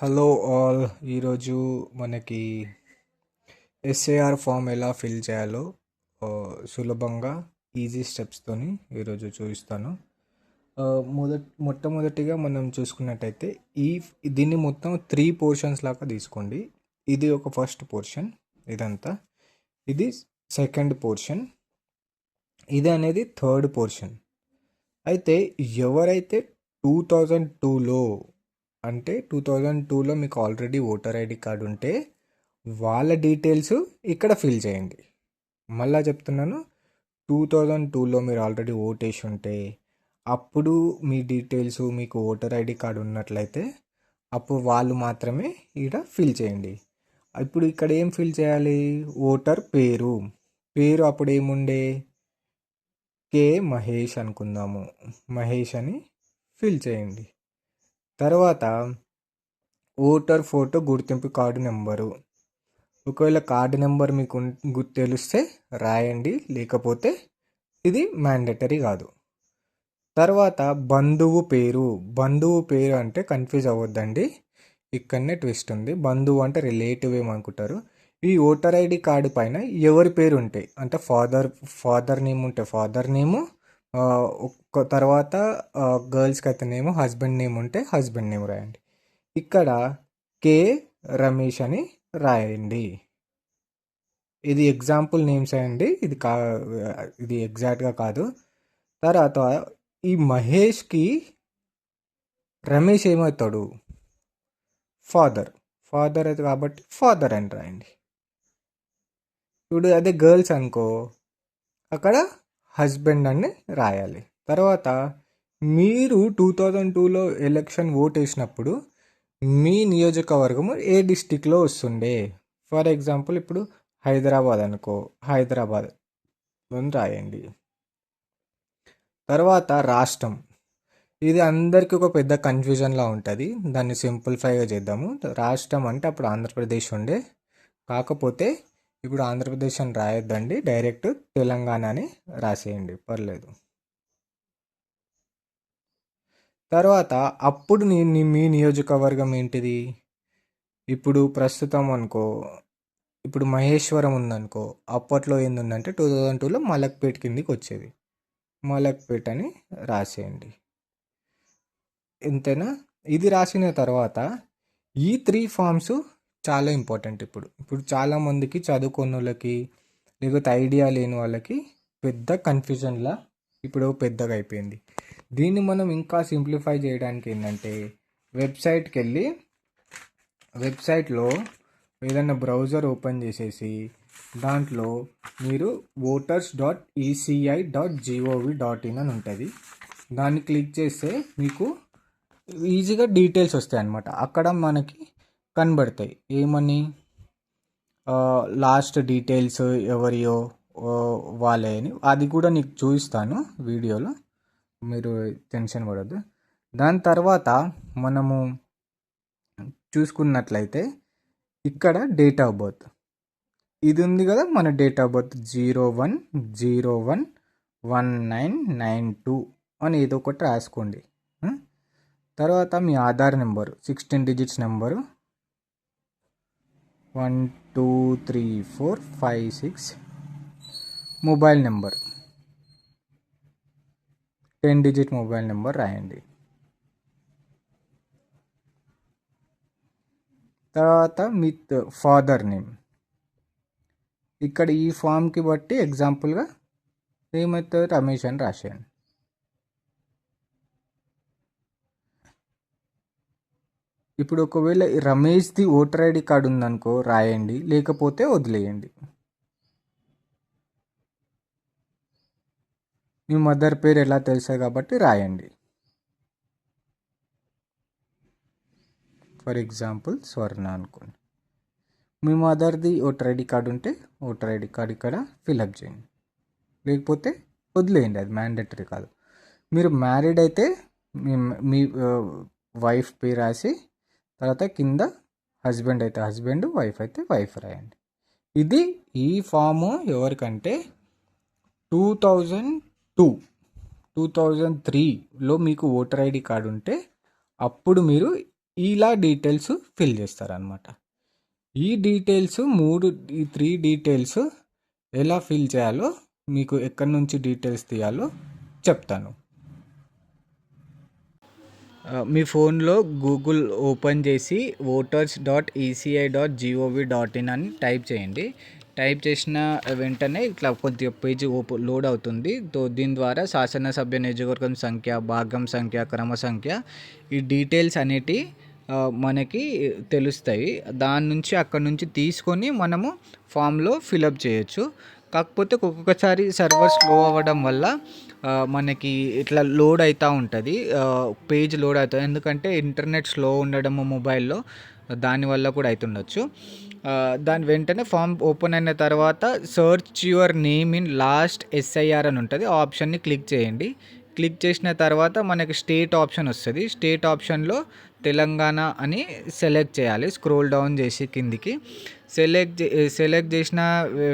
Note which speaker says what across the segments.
Speaker 1: Hello all. ఈరోజు మనకి SAR form ఎలా ఫిల్ చేయాలో సులభంగా ఈజీ స్టెప్స్తోని ఈరోజు చూపిస్తాను. మొట్టమొదటిగా మనం చూసుకున్నట్టయితే దీన్ని మొత్తం 3 పోర్షన్స్ లాగా తీసుకోండి. ఇది ఒక ఫస్ట్ పోర్షన్, ఇదంతా. ఇది సెకండ్ పోర్షన్, ఇది అనేది థర్డ్ పోర్షన్. అయితే ఎవరైతే 2002లో అంటే 2002లో మీకు ఆల్రెడీ ఓటర్ ఐడి కార్డు ఉంటే వాళ్ళ డీటెయిల్స్ ఇక్కడ ఫిల్ చేయండి. మళ్ళా చెప్తున్నాను, 2002లో మీరు ఆల్రెడీ ఓటేసి ఉంటే అప్పుడు మీ డీటెయిల్స్, మీకు ఓటర్ ఐడి కార్డు ఉన్నట్లయితే అప్పుడు వాళ్ళు మాత్రమే ఇక్కడ ఫిల్ చేయండి. ఇప్పుడు ఇక్కడ ఏం ఫిల్ చేయాలి? ఓటర్ పేరు అప్పుడు ఏముండే, కే మహేష్ అనుకుందాము. మహేష్ అని ఫిల్ చేయండి. తర్వాత ఓటర్ ఫోటో, గుర్తింపు కార్డు నెంబరు. ఒకవేళ కార్డు నెంబర్ మీకు తెలిస్తే రాయండి, లేకపోతే ఇది మ్యాండేటరీ కాదు. తర్వాత బంధువు పేరు అంటే కన్ఫ్యూజ్ అవ్వద్దండి, ఇక్కడనే ట్విస్ట్ ఉంది. బంధువు అంటే రిలేటివ్ ఏమనుకుంటారు. ఈ ఓటర్ ఐడి కార్డు పైన ఎవరి పేరు ఉంటాయి అంటే ఫాదర్ నేమ్ ఉంటే ఫాదర్ నేము, తర్వాత గర్ల్స్కి అయితే నేమ్, హస్బెండ్ నేమ్ ఉంటే హస్బెండ్ నేమ్ రాయండి. ఇక్కడ కే రమేష్ అని రాయండి. ఇది ఎగ్జాంపుల్ నేమ్స్ అండి, ఇది ఎగ్జాక్ట్గా కాదు. తర్వాత ఈ మహేష్కి రమేష్ ఏమవుతాడు? ఫాదర్ అయితే కాబట్టి ఫాదర్ అని రాయండి. ఇప్పుడు అదే గర్ల్స్ అనుకో, అక్కడ హస్బెండ్ అని రాయాలి. తర్వాత మీరు 2002లో ఎలక్షన్ ఓట్ వేసినప్పుడు మీ నియోజకవర్గము ఏ డిస్టిక్లో వస్తుండే? ఫర్ ఎగ్జాంపుల్ ఇప్పుడు హైదరాబాద్ అనుకో, హైదరాబాద్ అని రాయండి. తర్వాత రాష్ట్రం, ఇది అందరికీ ఒక పెద్ద కన్ఫ్యూజన్లా ఉంటుంది, దాన్ని సింప్లిఫైగా చేద్దాము. రాష్ట్రం అంటే అప్పుడు ఆంధ్రప్రదేశ్ ఉండే, కాకపోతే ఇప్పుడు ఆంధ్రప్రదేశ్ అని రాయొద్దండి, డైరెక్ట్ తెలంగాణ అని రాసేయండి, పర్లేదు. తర్వాత అప్పుడు మీ నియోజకవర్గం ఏంటిది? ఇప్పుడు ప్రస్తుతం అనుకో, ఇప్పుడు మహేశ్వరం ఉందనుకో, అప్పట్లో ఏందుందంటే 2002లో మలక్పేట్ కిందికి వచ్చేది, మలక్పేట్ అని రాసేయండి. ఎంతైనా ఇది రాసిన తర్వాత ఈ 3 ఫామ్స్ చాలా ఇంపార్టెంట్. ఇప్పుడు చాలామందికి, చదువుకున్న వాళ్ళకి లేకపోతే ఐడియా లేని వాళ్ళకి పెద్ద కన్ఫ్యూజన్లా ఇప్పుడు పెద్దగా అయిపోయింది. దీన్ని మనం ఇంకా సింప్లిఫై చేయడానికి ఏంటంటే, వెబ్సైట్కి వెళ్ళి వెబ్సైట్లో ఏదైనా బ్రౌజర్ ఓపెన్ చేసేసి దాంట్లో మీరు voters.eci.gov.in అని ఉంటుంది, దాన్ని క్లిక్ చేస్తే మీకు ఈజీగా డీటెయిల్స్ వస్తాయి అన్నమాట. అక్కడ మనకి కనబడతాయి ఏమని, లాస్ట్ డీటెయిల్స్ ఎవరియో వాళ్ళే అని. అది కూడా నీకు చూపిస్తాను వీడియోలో, మీరు టెన్షన్ పడద్దు. దాని తర్వాత మనము చూసుకున్నట్లయితే ఇక్కడ డేట్ ఆఫ్ బర్త్ ఇది ఉంది కదా, మన డేట్ ఆఫ్ బర్త్ 01/01/1992 అని ఏదో ఒకటి రాసుకోండి. తర్వాత మీ Aadhaar number 16 digits number 123456. Mobile number 10 digit mobile number రాయండి. తర్వాత మీ ఫాదర్ నేమ్ ఇక్కడ ఈ ఫామ్కి బట్టి ఎగ్జాంపుల్గా ఏమవుతుంది, రమేష్ అని రాసేయండి. ఇప్పుడు ఒకవేళ రమేష్ది ఓటర్ ఐడి కార్డు ఉందనుకో రాయండి, లేకపోతే వదిలేయండి. మీ మదర్ పేరు ఎలా తెలుస్తుంది కాబట్టి రాయండి. ఫర్ ఎగ్జాంపుల్ స్వర్ణ అనుకోండి. మీ మదర్ది ఓటర్ ఐడి కార్డు ఉంటే ఓటర్ ఐడి కార్డు ఇక్కడ ఫిల్అప్ చేయండి, లేకపోతే వదిలేయండి, అది మ్యాండేటరీ కాదు. మీరు మ్యారీడ్ అయితే మీ వైఫ్ పేరు రాసి, తర్వాత కింద హస్బెండ్ అయితే హస్బెండ్, వైఫ్ అయితే వైఫ్ రాయండి. ఇది ఈ ఫాము ఎవరికంటే 2003లో మీకు ఓటర్ ఐడి కార్డు ఉంటే అప్పుడు మీరు ఇలా డీటెయిల్స్ ఫిల్ చేస్తారనమాట. ఈ డీటెయిల్స్ ఈ 3 డీటెయిల్స్ ఎలా ఫిల్ చేయాలో, మీకు ఎక్కడి నుంచి డీటెయిల్స్ తీయాలో చెప్తాను. మీ ఫోన్లో గూగుల్ ఓపెన్ చేసి voters.eci.gov.in అని టైప్ చేయండి. టైప్ చేసిన వెంటనే ఇట్లా కొద్దిగా పేజీ లోడ్ అవుతుంది. దీని ద్వారా శాసనసభ్య నియోజకవర్గం సంఖ్య, భాగం సంఖ్య, క్రమ సంఖ్య, ఈ డీటెయిల్స్ అనేటివి మనకి తెలుస్తాయి. దాని నుంచి అక్కడ నుంచి తీసుకొని మనము ఫామ్లో ఫిలప్ చేయొచ్చు. కాకపోతే ఒక్కొక్కసారి సర్వర్ స్లో అవ్వడం వల్ల మనకి ఇట్లా లోడ్ అవుతూ ఉంటుంది, పేజ్ లోడ్ అవుతుంది. ఎందుకంటే ఇంటర్నెట్ స్లో ఉండడము మొబైల్లో, దానివల్ల కూడా అవుతుండొచ్చు. దాని వెంటనే ఫామ్ ఓపెన్ అయిన తర్వాత search your name in last SIR అని ఉంటుంది. ఆ ఆప్షన్ని క్లిక్ చేయండి. క్లిక్ చేసిన తర్వాత మనకి స్టేట్ ఆప్షన్ వస్తుంది. స్టేట్ ఆప్షన్లో తెలంగాణ అని సెలెక్ట్ చేయాలి. స్క్రోల్ డౌన్ చేసి కిందికి సెలెక్ట్ చేసిన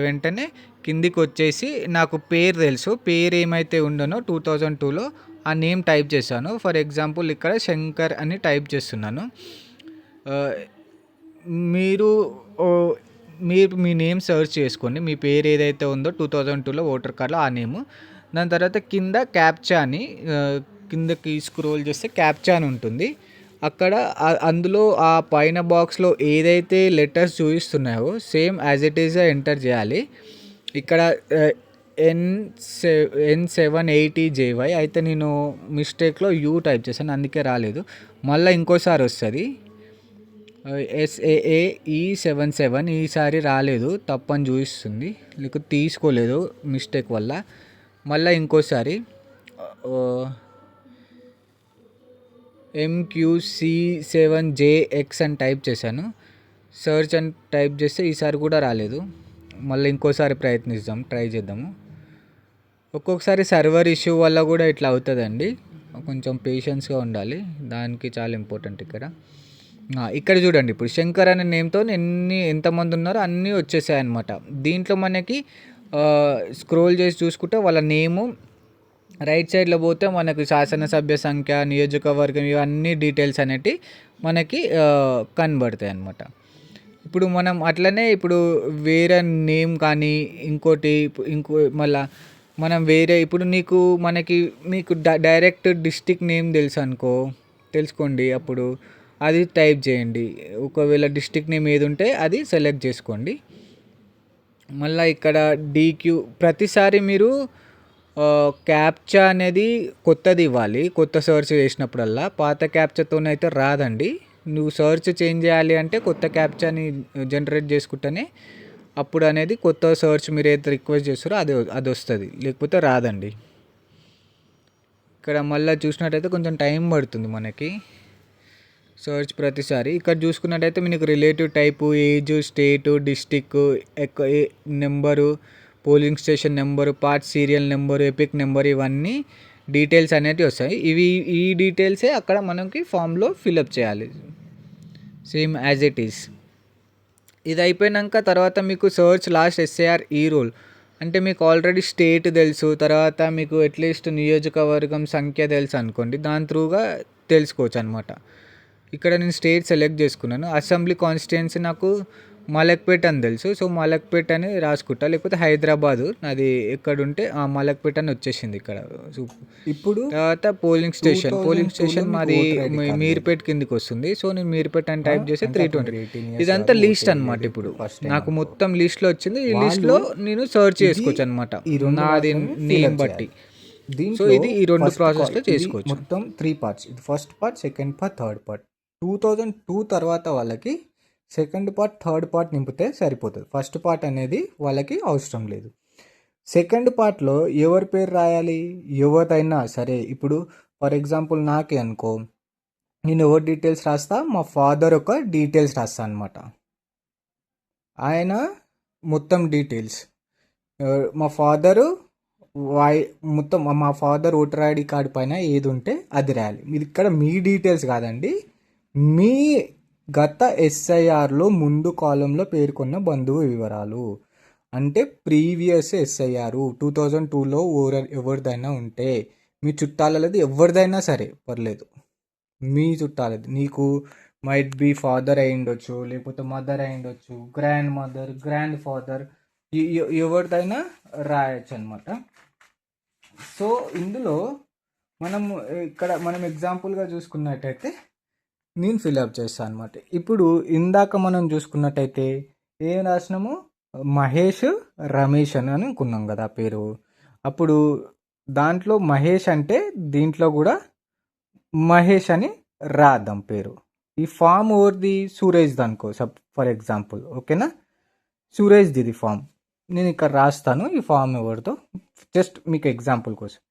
Speaker 1: వెంటనే కిందికి వచ్చేసి నాకు పేరు తెలుసు, పేరు ఏమైతే ఉండనో 2002లో ఆ నేమ్ టైప్ చేశాను. ఫర్ ఎగ్జాంపుల్ ఇక్కడ శంకర్ అని టైప్ చేస్తున్నాను. మీరు మీ నేమ్ సెర్చ్ చేసుకోండి, మీ పేరు ఏదైతే ఉందో 2002లో ఓటర్ కార్డులో ఆ నేము. దాని తర్వాత కింద క్యాప్చా అని, కిందకి స్క్రోల్ చేస్తే క్యాప్చా అని ఉంటుంది. అక్కడ అందులో ఆ పైన బాక్స్లో ఏదైతే లెటర్స్ చూపిస్తున్నాయో same as it is enter చేయాలి. ఇక్కడ N780JY అయితే నేను మిస్టేక్లో యూ టైప్ చేశాను, అందుకే రాలేదు. మళ్ళీ ఇంకోసారి వస్తుంది SAAE77, ఈసారి రాలేదు, తప్పని చూపిస్తుంది, లేకపోతే తీసుకోలేదు మిస్టేక్ వల్ల. మళ్ళీ ఇంకోసారి MQC7JX అని టైప్ చేశాను. సర్చ్ అని టైప్ చేస్తే ఈసారి కూడా రాలేదు. మళ్ళీ ఇంకోసారి ట్రై చేద్దాము. ఒక్కొక్కసారి సర్వర్ ఇష్యూ వల్ల కూడా ఇట్లా అవుతుందండి, కొంచెం పేషెన్స్గా ఉండాలి, దానికి చాలా ఇంపార్టెంట్. ఇక్కడ చూడండి, ఇప్పుడు శంకర్ అనే నేమ్తో ఎంతమంది ఉన్నారో అన్నీ వచ్చేసాయి అనమాట. దీంట్లో మనకి స్క్రోల్ చేసి చూసుకుంటే వాళ్ళ నేము రైట్ సైడ్లో పోతే మనకు శాసనసభ్య సంఖ్య, నియోజకవర్గం, ఇవన్నీ డీటెయిల్స్ అనేవి మనకి కనబడతాయి అన్నమాట. ఇప్పుడు మనం అట్లనే ఇప్పుడు వేరే నేమ్ కానీ మళ్ళీ మనం వేరే ఇప్పుడు మీకు డైరెక్ట్ డిస్టిక్ నేమ్ తెలుసుకోండి, అప్పుడు అది టైప్ చేయండి. ఒకవేళ డిస్టిక్ నేమ్ ఏది ఉంటే అది సెలెక్ట్ చేసుకోండి. మళ్ళీ ఇక్కడ ప్రతిసారి మీరు క్యాప్చా అనేది కొత్తది ఇవ్వాలి. కొత్త సెర్చ్ చేసినప్పుడల్లా పాత క్యాప్చాతోనైతే రాదండి. నువ్వు సెర్చ్ చేంజ్ చేయాలి అంటే కొత్త క్యాప్చాని జనరేట్ చేసుకుంటేనే అప్పుడు అనేది కొత్త సెర్చ్ మీరు ఏదైతే రిక్వెస్ట్ చేస్తారో అది వస్తుంది, లేకపోతే రాదండి. ఇక్కడ మళ్ళీ చూసినట్టయితే కొంచెం టైం పడుతుంది మనకి సెర్చ్ ప్రతిసారి. ఇక్కడ చూసుకున్నట్టయితే మీకు relative type, age, state, district, number, polling station number, part serial number, EPIC number, ఇవన్నీ డీటెయిల్స్ అనేటివి వస్తాయి. ఈ డీటెయిల్సే అక్కడ మనకి ఫామ్లో ఫిలప్ చేయాలి, సేమ్ యాజ్ ఇట్ ఈస్. ఇది అయిపోయాక తర్వాత మీకు సర్చ్ లాస్ట్ SIR ఈ రోల్ అంటే మీకు ఆల్రెడీ స్టేట్ తెలుసు, తర్వాత మీకు అట్లీస్ట్ నియోజకవర్గం సంఖ్య తెలుసు అనుకోండి, దాని త్రూగా తెలుసుకోవచ్చు అనమాట. ఇక్కడ నేను స్టేట్ సెలెక్ట్ చేసుకున్నాను. అసెంబ్లీ కాన్స్టిట్యుయెన్సీ నాకు మలక్పేట అని తెలుసు, సో మలక్పేట అని రాసుకుంటా, లేకపోతే హైదరాబాదు అది ఎక్కడుంటే ఆ మలక్పేట అని వచ్చేసింది ఇక్కడ. ఇప్పుడు తర్వాత పోలింగ్ స్టేషన్ మాది మీర్పేట కిందికి వస్తుంది, సో నేను మీర్పేట అని టైప్ చేసి 320. ఇదంతా లిస్ట్ అనమాట. ఇప్పుడు నాకు మొత్తం లిస్ట్లో వచ్చింది. ఈ లిస్ట్లో నేను సర్చ్ చేసుకోవచ్చు అనమాట నాది నేమ్ బట్టి. సో ఇది ఈ 2 ప్రాసెస్లో చేసుకోవచ్చు. మొత్తం 3 పార్ట్స్, ఇది first part, second part, third part. 2002 తర్వాత వాళ్ళకి సెకండ్ పార్ట్, థర్డ్ పార్ట్ నింపితే సరిపోతుంది. ఫస్ట్ పార్ట్ అనేది వాళ్ళకి అవసరం లేదు. సెకండ్ పార్ట్లో ఎవరి పేరు రాయాలి, ఎవరిదైనా సరే. ఇప్పుడు ఫర్ ఎగ్జాంపుల్ నాకే అనుకో, నేను ఎవరి డీటెయిల్స్ రాస్తా, మా ఫాదర్ ఒక డీటెయిల్స్ రాస్తా అనమాట. ఆయన మొత్తం డీటెయిల్స్, మా ఫాదరు మొత్తం మా ఫాదర్ ఓటర్ ID కార్డు పైన ఏది ఉంటే అది రాయాలి. ఇది ఇక్కడ మీ డీటెయిల్స్ కాదండి, మీ గత SIRలో ముందు కాలంలో పేర్కొన్న బంధువు వివరాలు. అంటే ప్రీవియస్ SIR 2002లో ఎవరిదైనా ఉంటే, మీ చుట్టాలది ఎవరిదైనా సరే పర్లేదు, మీ చుట్టాలది. నీకు మైట్ బి ఫాదర్ అయి ఉండొచ్చు, లేకపోతే మదర్ అయి ఉండొచ్చు, గ్రాండ్ మదర్, గ్రాండ్ ఫాదర్, ఎవరిదైనా రాయొచ్చు అనమాట. సో ఇందులో మనం ఎగ్జాంపుల్గా చూసుకున్నట్టయితే నేను ఫిల్అప్ చేస్తాను అనమాట. ఇప్పుడు ఇందాక మనం చూసుకున్నట్టయితే ఏం రాసినాము, మహేష్ రమేష్ అని అనుకున్నాం కదా పేరు. అప్పుడు దాంట్లో మహేష్ అంటే దీంట్లో కూడా మహేష్ అని రాద్దాం పేరు. ఈ ఫామ్ ఓవర్ది సురేష్ది అనుకో ఫర్ ఎగ్జాంపుల్, ఓకేనా. సురేష్ది ఇది ఫామ్, నేను ఇక్కడ రాస్తాను ఈ ఫామ్ ఎవరితో, జస్ట్ మీకు ఎగ్జాంపుల్ కోసం.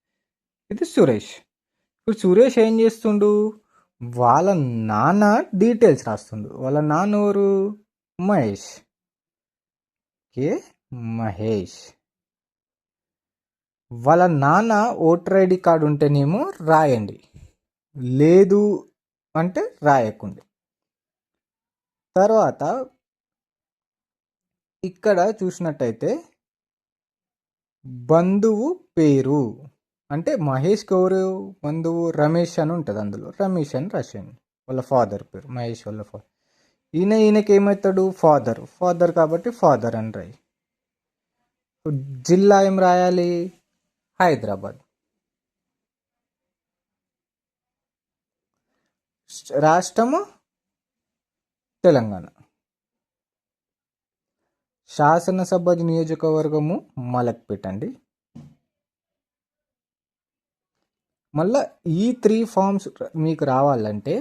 Speaker 1: ఇది సురేష్. ఇప్పుడు సురేష్ ఏం చేస్తుండు, వాళ్ళ నాన్న డీటెయిల్స్ రాస్తుండు. వాళ్ళ నాన్న ఎవరు, మహేష్. ఓకే, మహేష్. వాళ్ళ నాన్న ఓటర్ ఐడి కార్డు ఉంటేనేమో రాయండి, లేదు అంటే రాయకండి. తర్వాత ఇక్కడ చూసినట్టయితే బంధువు పేరు అంటే మహేష్కి ఎవరు బంధువు, రమేష్ అని ఉంటుంది. అందులో రమేష్ అని రాసేయండి. వాళ్ళ ఫాదర్ పేరు మహేష్, వాళ్ళ ఫాదర్. ఈయనకి ఏమవుతాడు, ఫాదర్ కాబట్టి ఫాదర్ అని రాయి. జిల్లా ఏం రాయాలి, హైదరాబాద్. రాష్ట్రము తెలంగాణ. శాసనసభ నియోజకవర్గము మలక్పేట అండి. మళ్ళీ ఈ 3 ఫామ్స్ మీకు రావాలంటే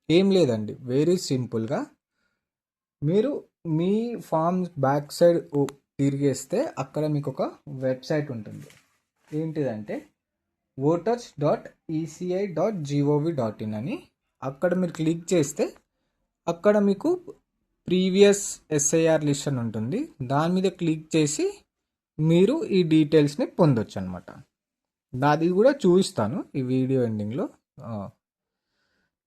Speaker 1: ఏం లేదండి, వెరీ సింపుల్గా మీరు మీ ఫామ్స్ బ్యాక్ సైడ్ తిరిగేస్తే అక్కడ మీకు ఒక వెబ్సైట్ ఉంటుంది. ఏంటిదంటే voters.eci.gov.in అని. అక్కడ మీరు క్లిక్ చేస్తే అక్కడ మీకు ప్రీవియస్ ఎస్ఐఆర్ లిస్ట్ అని ఉంటుంది. దాని మీద క్లిక్ చేసి మీరు ఈ డీటెయిల్స్ని పొందొచ్చు అనమాట. అది కూడా చూపిస్తాను ఈ వీడియో ఎండింగ్లో.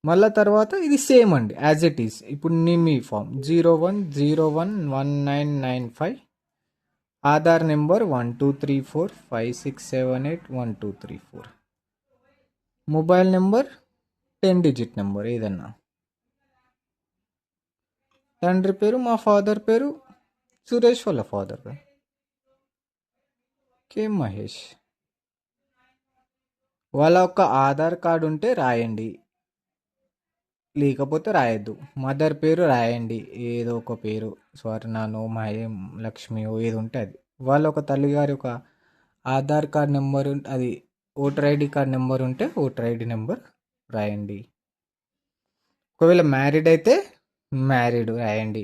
Speaker 1: మళ్ళీ తర్వాత ఇది సేమ్ అండి, యాజ్ ఇట్ ఈస్. ఇప్పుడు మీ form 01011995, Aadhaar number 123456781234, mobile number 10 digit number ఏదన్నా. తండ్రి పేరు మా ఫాదర్ పేరు సురేష్, వాళ్ళ ఫాదర్ పేరు కే మహేష్. వాళ్ళ ఒక ఆధార్ కార్డు ఉంటే రాయండి, లేకపోతే రాయద్దు. మదర్ పేరు రాయండి, ఏదో ఒక పేరు, స్వర్ణనో మహేం లక్ష్మి ఏది ఉంటే అది. వాళ్ళ ఒక తల్లిగారి ఒక ఆధార్ కార్డ్ నెంబర్, అది ఓటర్ ఐడి కార్డ్ నెంబర్ ఉంటే ఓటర్ ఐడి నెంబర్ రాయండి. ఒకవేళ మ్యారీడ్ అయితే మ్యారీడ్ రాయండి,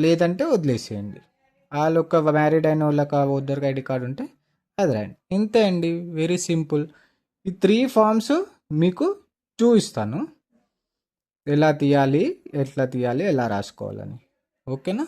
Speaker 1: లేదంటే వదిలేసేయండి. వాళ్ళొక మ్యారీడ్ అయిన వాళ్ళకి ఓటర్ ఐడి కార్డు ఉంటే అది రాయండి. ఇంతే అండి, వెరీ సింపుల్. ఈ 3 ఫామ్స్ మీకు చూపిస్తాను ఎలా తీయాలి, ఎట్లా తీయాలి, ఎలా రాసుకోవాలని. ఓకేనా.